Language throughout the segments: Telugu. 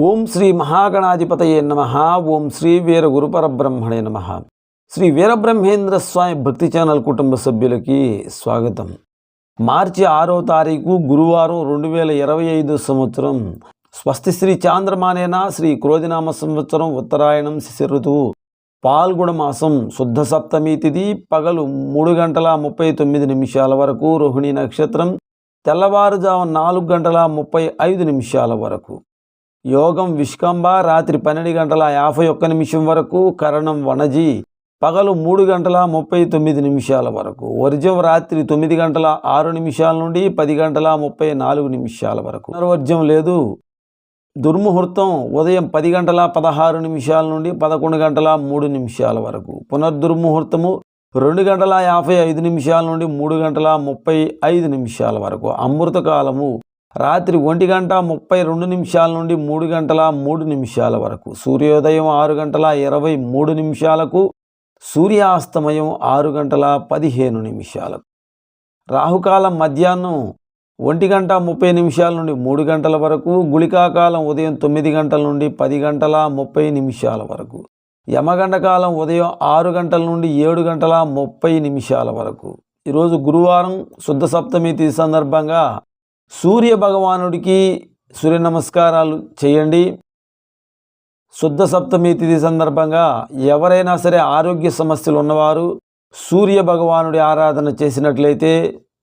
ఓం శ్రీ మహాగణాధిపతయే నమః. ఓం శ్రీ వీర గురుపరబ్రహ్మణే నమః. శ్రీ వీరబ్రహ్మేంద్ర స్వామి భక్తి ఛానల్ కుటుంబ సభ్యులకి స్వాగతం. మార్చి 6వ తారీఖు గురువారం 2025 సంవత్సరం. స్వస్తి శ్రీ చాంద్రమానేన శ్రీ క్రోధినామ సంవత్సరం ఉత్తరాయణం శిశిర ఋతువు పాల్గొన మాసం శుద్ధ సప్తమి తిథి పగలు 3:39 వరకు, రోహిణి నక్షత్రం తెల్లవారుజాము 4:35 వరకు, యోగం విష్కంభ రాత్రి 12:51 వరకు, కరణం వనజి పగలు 3:39 వరకు, వర్జం రాత్రి 9:06 నుండి 10:34 వరకు, పునర్వర్జం లేదు. దుర్ముహూర్తం ఉదయం 10:16 నుండి 11:03 వరకు, పునర్దుర్ముహూర్తము 2:55 నుండి 3:35 వరకు, అమృతకాలము రాత్రి 1:32 నుండి 3:03 వరకు, సూర్యోదయం 6:23 సూర్యాస్తమయం 6:15. రాహుకాలం మధ్యాహ్నం 1:30 నుండి 3 వరకు, గుళికాకాలం ఉదయం 9 నుండి 10:30 వరకు, యమగండకాలం ఉదయం 6 నుండి 7:30 వరకు. ఈరోజు గురువారం శుద్ధ సప్తమి తిథి సందర్భంగా సూర్య భగవానుడికి సూర్య నమస్కారాలు చేయండి. శుద్ధ సప్తమి తిథి సందర్భంగా ఎవరైనా సరే ఆరోగ్య సమస్యలు ఉన్నవారు సూర్య భగవానుడి ఆరాధన చేసినట్లయితే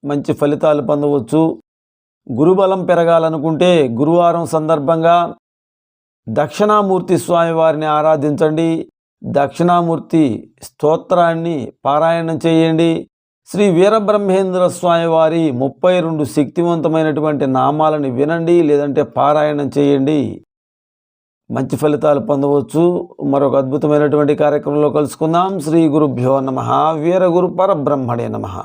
మంచి ఫలితాలు పొందవచ్చు. గురుబలం పెరగాలనుకుంటే గురువారం సందర్భంగా దక్షిణామూర్తి స్వామి వారిని ఆరాధించండి. దక్షిణామూర్తి స్తోత్రాన్ని పారాయణం చేయండి. శ్రీ వీరబ్రహ్మేంద్ర స్వామి వారి 32 శక్తివంతమైనటువంటి నామాలని వినండి, లేదంటే పారాయణం చేయండి. మంచి ఫలితాలు పొందవచ్చు. మరొక అద్భుతమైనటువంటి కార్యక్రమంలో కలుసుకుందాం. శ్రీ గురుభ్యో నమః. వీర గురు పరబ్రహ్మణే నమః.